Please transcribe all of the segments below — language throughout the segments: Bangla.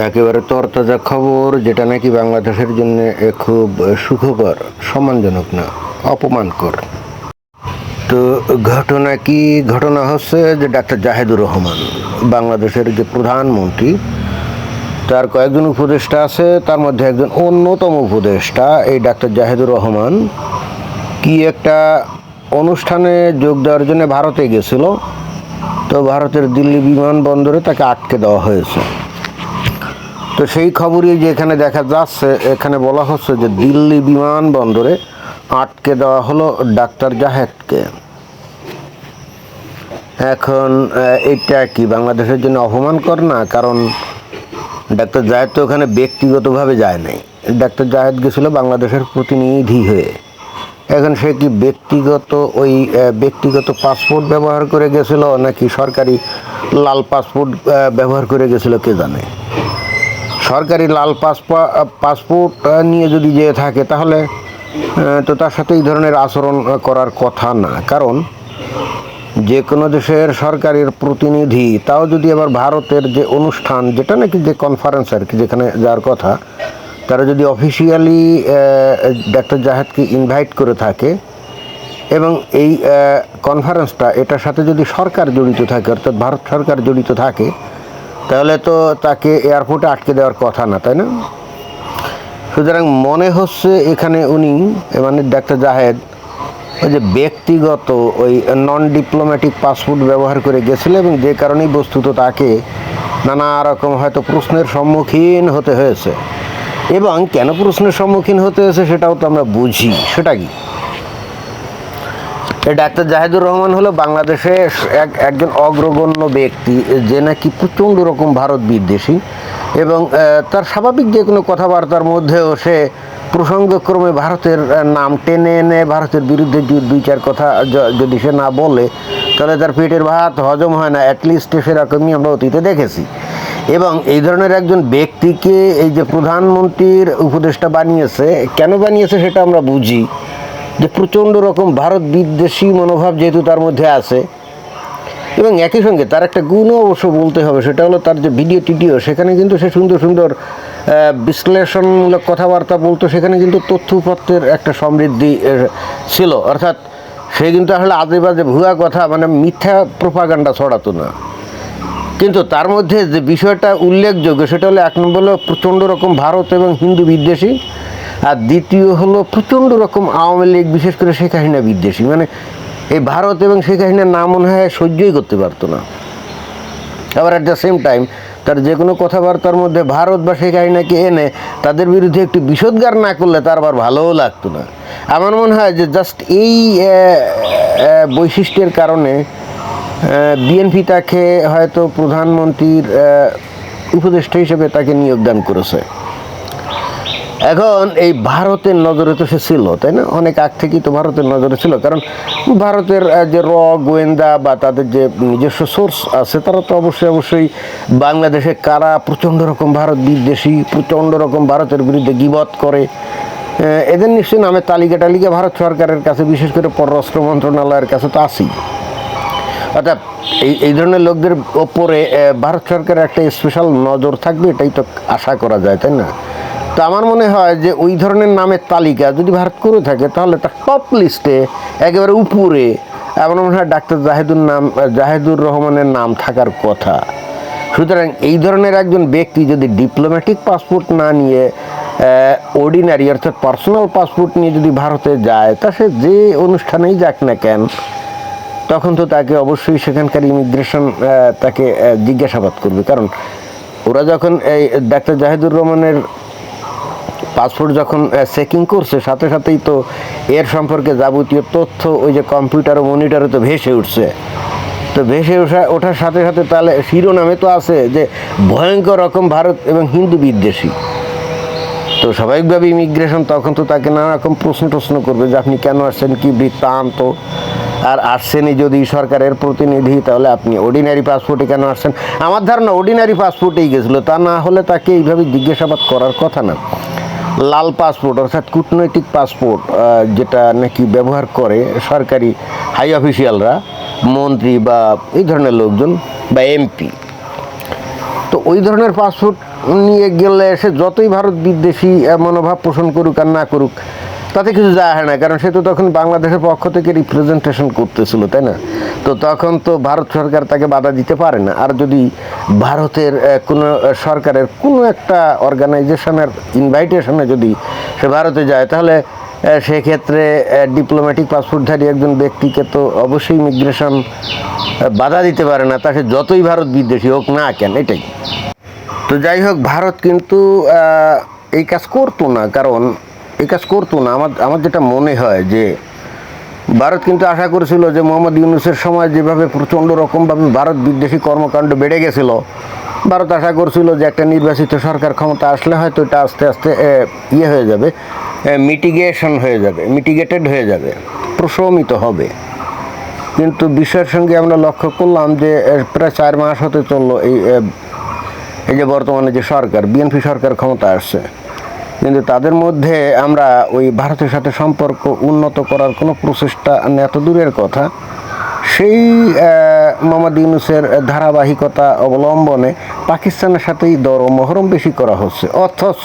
একেবারে তরতাজা খবর, যেটা নাকি বাংলাদেশের জন্য খুব সুখকর, সম্মানজনক না, অপমানকর। তো ঘটনা হচ্ছে যে ডাক্তার জাহেদুর রহমান, বাংলাদেশের যে প্রধানমন্ত্রী, তার কয়েকজন উপদেষ্টা আছে, তার মধ্যে একজন অন্যতম উপদেষ্টা এই ডাক্তার জাহেদুর রহমান কি একটা অনুষ্ঠানে যোগ দেওয়ার জন্য ভারতে গেছিল। তো ভারতের দিল্লি বিমানবন্দরে তাকে আটকে দেওয়া হয়েছে। তো সেই খবরই যে এখানে দেখা যাচ্ছে, এখানে বলা হচ্ছে যে দিল্লি বিমানবন্দরে আটকে দেওয়া হলো ডাক্তার জাহেদকে। এখন এটা কি বাংলাদেশের জন্য অপমানকর না? কারণ ডাক্তার জাহেদ তো ওখানে ব্যক্তিগতভাবে যায় নাই, ডাক্তার জাহেদ গেছিল বাংলাদেশের প্রতিনিধি হয়ে। এখন সে কি ব্যক্তিগত পাসপোর্ট ব্যবহার করে গেছিল, নাকি সরকারি লাল পাসপোর্ট ব্যবহার করে গেছিল কে জানে। সরকারি লাল পাসপোর্ট নিয়ে যদি যেয়ে থাকে তাহলে তো তার সাথে এই ধরনের আচরণ করার কথা না। কারণ যে কোনো দেশের সরকারের প্রতিনিধি, তাও যদি আবার ভারতের যে অনুষ্ঠান, যেটা নাকি যে কনফারেন্স আর কি, যেখানে যাওয়ার কথা, তারা যদি অফিসিয়ালি ডাক্তার জাহেদকে ইনভাইট করে থাকে এবং এই কনফারেন্সটা, এটার সাথে যদি সরকার জড়িত থাকে, অর্থাৎ ভারত সরকার জড়িত থাকে, তাহলে তো তাকে এয়ারপোর্টে আটকে দেওয়ার কথা না, তাই না? সুতরাং মনে হচ্ছে এখানে উনি, মানে ডাক্তার জাহেদ, ওই যে ব্যক্তিগত ওই নন ডিপ্লোম্যাটিক পাসপোর্ট ব্যবহার করে গেছিল, এবং যে কারণেই বস্তুত তাকে নানা রকম হয়তো প্রশ্নের সম্মুখীন হতে হয়েছে। এবং কেন প্রশ্নের সম্মুখীন হতে হয়েছে সেটাও তো আমরা বুঝি। সেটা কি, এই ডাক্তার জাহেদুর রহমান হলো বাংলাদেশে একজন অগ্রগণ্য ব্যক্তি, যে নাকি প্রচণ্ড রকম ভারত বিদ্বেষী, এবং তার স্বাভাবিক যে কোনো কথাবার্তার মধ্যেও সে প্রসঙ্গক্রমে ভারতের নাম টেনে এনে ভারতের বিরুদ্ধে দুই চার কথা যদি সে না বলে, তাহলে তার পেটের ভাত হজম হয় না। অ্যাটলিস্ট সেরকমই আমরা অতীতে দেখেছি। এবং এই ধরনের একজন ব্যক্তিকে এই যে প্রধানমন্ত্রীর উপদেষ্টা বানিয়েছে, কেন বানিয়েছে সেটা আমরা বুঝি, যে প্রচণ্ড রকম ভারত বিদ্বেষী মনোভাব যেহেতু তার মধ্যে আছে। এবং একই সঙ্গে তার একটা গুণও অবশ্য বলতে হবে, সেটা হলো তার যে ভিডিও, সেখানে কিন্তু সে সুন্দর সুন্দর বিশ্লেষণমূলক কথাবার্তা বলতো, সেখানে কিন্তু তথ্যপত্রের একটা সমৃদ্ধি ছিল। অর্থাৎ সে কিন্তু আসলে আজে বাজে ভুয়া কথা, মানে মিথ্যা প্রোপাগান্ডা ছড়াতো না। কিন্তু তার মধ্যে যে বিষয়টা উল্লেখযোগ্য সেটা হলো, এক নম্বর হলো প্রচণ্ড রকম ভারত এবং হিন্দু বিদ্বেষী, আর দ্বিতীয় হলো প্রচণ্ড রকম আওয়ামী লীগ, বিশেষ করে শেখ হাসিনা বিদ্বেষী। মানে এই ভারত এবং শেখ হাসিনার নাম মনে হয় সহ্যই করতে পারতো না। আবার অ্যাট দ্য সেম টাইম তার যে কোনো কথাবার্তার মধ্যে ভারত বা শেখ হাসিনাকে এনে তাদের বিরুদ্ধে একটু বিষোদ্গার না করলে তার আবার ভালোও লাগতো না। আমার মনে হয় যে জাস্ট এই বৈশিষ্ট্যের কারণে বিএনপি তাকে হয়তো প্রধানমন্ত্রীর উপদেষ্টা হিসেবে তাকে নিয়োগদান করেছে। এখন এই ভারতের নজরে তো সে ছিল, তাই না? অনেক আগ থেকেই তো ভারতের নজরে ছিল। কারণ ভারতের যে গোয়েন্দা বা তাদের যে নিজস্ব সোর্স আছে, তারা তো অবশ্যই বাংলাদেশে কারা প্রচণ্ড রকম ভারত বিদ্বেষী, প্রচণ্ড রকম ভারতের বিরুদ্ধে গীবত করে, এদের নিশ্চয়ই নামের তালিকা ভারত সরকারের কাছে, বিশেষ করে পররাষ্ট্র মন্ত্রণালয়ের কাছে তো আছেই। অর্থাৎ এই ধরনের লোকদের ওপরে ভারত সরকারের একটা স্পেশাল নজর থাকবে, এটাই তো আশা করা যায়, তাই না? তো আমার মনে হয় যে ওই ধরনের নামের তালিকা যদি ভারত করে থাকে, তাহলে তার টপ লিস্টে একেবারে উপরে আমার মনে হয় ডাক্তার জাহেদুর রহমানের নাম থাকার কথা। সুতরাং এই ধরনের একজন ব্যক্তি যদি ডিপ্লোম্যাটিক পাসপোর্ট না নিয়ে অর্ডিনারি অর্থাৎ পার্সোনাল পাসপোর্ট নিয়ে যদি ভারতে যায়, তা সে যে অনুষ্ঠানেই যাক না কেন, তখন তো তাকে অবশ্যই সেখানকার ইমিগ্রেশন তাকে জিজ্ঞাসাবাদ করবে। কারণ ওরা যখন এই ডাক্তার জাহেদুর রহমানের পাসপোর্ট যখন চেকিং করছে, সাথে সাথেই তো এর সম্পর্কে যাবতীয় তথ্য ওই যে কম্পিউটার ও মনিটরে তো ভেসে উঠছে। তো ভেসে ওঠার সাথে সাথে তাহলে শিরোনামে তো আছে যে ভয়ঙ্কর রকম ভারত এবং হিন্দু বিদ্বেষী। তো স্বাভাবিকভাবে ইমিগ্রেশন তখন তো তাকে নানা রকম প্রশ্ন করবে যে আপনি কেন আসছেন, কি বৃত্তান্ত, আর আসছেনই যদি সরকারের প্রতিনিধি, তাহলে আপনি অর্ডিনারি পাসপোর্টে কেন আসছেন। আমার ধারণা অর্ডিনারি পাসপোর্টেই গেছিলো, তা না হলে তাকে এইভাবে জিজ্ঞাসাবাদ করার কথা না। লাল পাসপোর্ট অর্থাৎ কূটনৈতিক পাসপোর্ট, যেটা নাকি ব্যবহার করে সরকারি হাই অফিসিয়ালরা, মন্ত্রী বা এই ধরনের লোকজন বা এমপি, তো ওই ধরনের পাসপোর্ট নিয়ে গেলে সে যতই ভারত বিদ্বেষী মনোভাব পোষণ করুক আর না করুক তাতে কিছু যায় হয় না, কারণ সে তো তখন বাংলাদেশের পক্ষ থেকে রিপ্রেজেন্টেশন করতেছিল, তাই না? তো তখন তো ভারত সরকার তাকে বাধা দিতে পারে না। আর যদি ভারতের কোনো সরকারের কোনো একটা অর্গানাইজেশনের ইনভাইটেশনে যদি সে ভারতে যায়, তাহলে সেক্ষেত্রে ডিপ্লোম্যাটিক পাসপোর্টধারী একজন ব্যক্তিকে তো অবশ্যই ইমিগ্রেশন বাধা দিতে পারে না, তাকে যতই ভারত বিদ্বেষী হোক না কেন। এটাই তো। যাই হোক, ভারত কিন্তু এই কাজ করতো না, কারণ এই কাজ করতো না। আমার যেটা মনে হয় যে ভারত কিন্তু আশা করেছিল যে মোহাম্মদ ইউনূসের সময় যেভাবে প্রচণ্ড রকমভাবে ভারত বিদ্বেষী কর্মকাণ্ড বেড়ে গেছিল, ভারত আশা করছিল যে একটা নির্বাচিত সরকার ক্ষমতা আসলে হয়তো এটা আস্তে আস্তে ইয়ে হয়ে যাবে, মিটিগেটেড হয়ে যাবে, প্রশমিত হবে। কিন্তু বিষয়ের সঙ্গে আমরা লক্ষ্য করলাম যে প্রায় 4 মাস হতে চললো এই যে বর্তমানে যে সরকার, বিএনপি সরকার ক্ষমতা আসছে, কিন্তু তাদের মধ্যে আমরা ওই ভারতের সাথে সম্পর্ক উন্নত করার কোনো প্রচেষ্টা এত দূরের কথা, সেই মোহাম্মদ ইউনূসের ধারাবাহিকতা অবলম্বনে পাকিস্তানের সাথেই দরম মহরম বেশি করা হচ্ছে। অথচ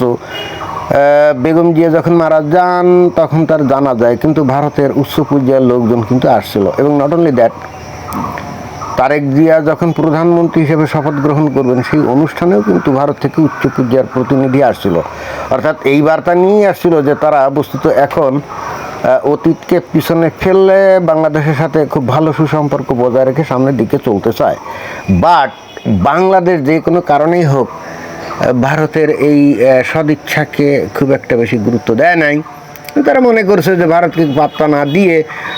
বেগম জিয়া যখন মারা যান তখন তার জানা যায়, কিন্তু ভারতের উচ্চ পর্যায়ের লোকজন কিন্তু আসছিল। এবং not only that, Tareq Zia যখন প্রধানমন্ত্রী হিসেবে শপথ গ্রহণ করবেন সেই অনুষ্ঠানেও কিন্তু ভারত থেকে উচ্চ পর্যায়ের প্রতিনিধি আসছিল। অর্থাৎ এই বার্তা নিয়েই আসছিল যে তারা বস্তুত এখন অতীতকে পিছনে ফেললে বাংলাদেশের সাথে খুব ভালো সুসম্পর্ক বজায় রেখে সামনের দিকে চলতে চায়। বাট বাংলাদেশ যে কোনো কারণেই হোক ভারতের এই সদিচ্ছাকে খুব একটা বেশি গুরুত্ব দেয় নাই। তারা মনে করছে যে ভারতকে পাত্তা না দিয়ে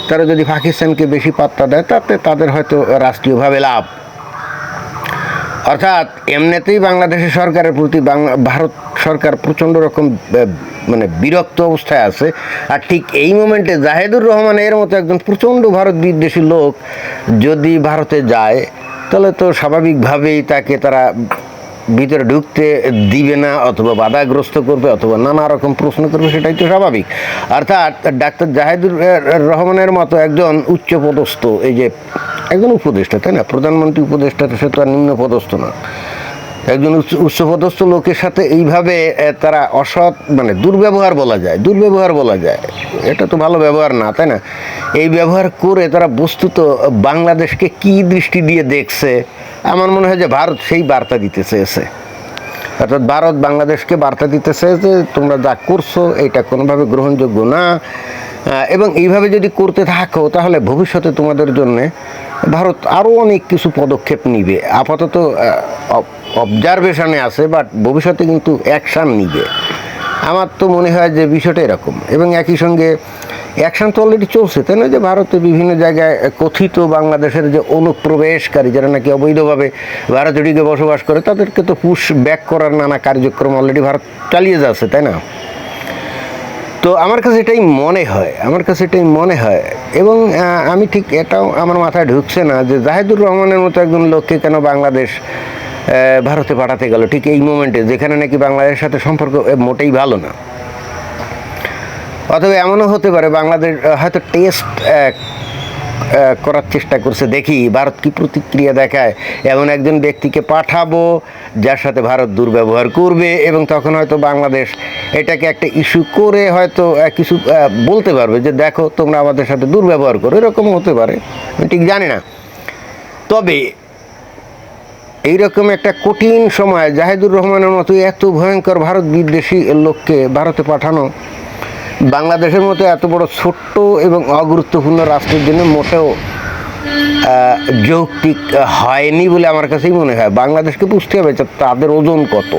তারা যদি পাকিস্তানকে বেশি পাত্তা দেয় তাতে তাদের হয়তো রাষ্ট্রীয়ভাবে লাভ। অর্থাৎ এমনিতেই বাংলাদেশের সরকারের প্রতি ভারত সরকার প্রচণ্ড রকম মানে বিরক্ত অবস্থায় আছে। আর ঠিক এই মোমেন্টে জাহেদুর রহমান এর মতো একজন প্রচণ্ড ভারত বিদ্বেষী লোক যদি ভারতে যায়, তাহলে তো স্বাভাবিকভাবেই তাকে তারা ভিতরে ঢুকতে দিবে না, অথবা বাধাগ্রস্ত করবে, অথবা নানা রকম প্রশ্ন করবে, সেটাই তো স্বাভাবিক। অর্থাৎ ডাক্তার জাহেদুর রহমানের মতো একজন উচ্চপদস্থ, এই যে একজন উপদেষ্টা, তাই না, প্রধানমন্ত্রী উপদেষ্টা, সে তো আর নিম্ন পদস্থ না, একজন উচ্চপদস্থ লোকের সাথে এইভাবে তারা অসৎ মানে দুর্ব্যবহার বলা যায়, এটা তো ভালো ব্যবহার না, তাই না? এই ব্যবহার করে তারা বস্তুত বাংলাদেশকে কি দৃষ্টি দিয়ে দেখছে, আমার মনে হয় যে ভারত সেই বার্তা দিতে চেয়েছে। অর্থাৎ ভারত বাংলাদেশকে বার্তা দিতে চেয়েছে তোমরা যা করছো এটা কোনোভাবে গ্রহণযোগ্য না, এবং এইভাবে যদি করতে থাকো তাহলে ভবিষ্যতে তোমাদের জন্যে ভারত আরও অনেক কিছু পদক্ষেপ নিবে। আপাতত অবজারভেশনে আছে, বাট ভবিষ্যতে কিন্তু অ্যাকশান নিবে। আমার তো মনে হয় যে বিষয়টা এরকম। এবং একই সঙ্গে অ্যাকশান তো অলরেডি চলছে, তাই না? যে ভারতে বিভিন্ন জায়গায় কথিত বাংলাদেশের যে অনুপ্রবেশকারী, যারা নাকি অবৈধভাবে ভারতে ঢুকে বসবাস করে, তাদেরকে তো পুশ ব্যাক করার নানা কার্যক্রম অলরেডি ভারত চালিয়ে যাচ্ছে, তাই না? তো আমার কাছে এটাই মনে হয়। এবং আমি ঠিক এটাও আমার মাথায় ঢুকছে না যে জাহেদুর রহমানের মতো একজন লোককে কেন বাংলাদেশ ভারতে পাঠাতে গেল ঠিক এই মোমেন্টে, যেখানে নাকি বাংলাদেশের সাথে সম্পর্ক মোটেই ভালো না। অথবা এমনও হতে পারে বাংলাদেশ হয়তো টেস্ট করার চেষ্টা করছে, দেখি ভারত কি প্রতিক্রিয়া দেখায়, এমন একজন ব্যক্তিকে পাঠাবো যার সাথে ভারত দুর্ব্যবহার করবে, এবং তখন হয়তো বাংলাদেশ এটাকে একটা ইস্যু করে হয়তো কিছু বলতে পারবে যে দেখো তোমরা আমাদের সাথে দুর্ব্যবহার করো, এরকম হতে পারে, আমি ঠিক জানি না। তবে এইরকম একটা কঠিন সময় জাহেদুর রহমানের মতো এত ভয়ঙ্কর ভারত বিদ্বেষী লোককে ভারতে পাঠানো বাংলাদেশের মতো এত বড় ছোট্ট এবং অগুরুত্বপূর্ণ রাষ্ট্রের জন্য মোটেও যৌক্তিক হয়নি বলে আমার কাছেই মনে হয়। বাংলাদেশকে বুঝতে হবে তাদের ওজন কত।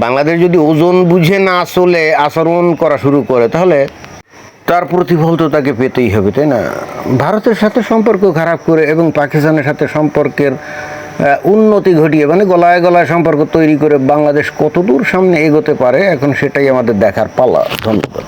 বাংলাদেশ যদি ওজন বুঝে না চলে আচরণ করা শুরু করে, তাহলে তার প্রতিফল তো তাকে পেতেই হবে, তাই না? ভারতের সাথে সম্পর্ক খারাপ করে এবং পাকিস্তানের সাথে সম্পর্কের উন্নতি ঘটিয়ে, মানে গলায় গলায় সম্পর্ক তৈরি করে বাংলাদেশ কতদূর সামনে এগোতে পারে, এখন সেটাই আমাদের দেখার পালা। ধন্যবাদ।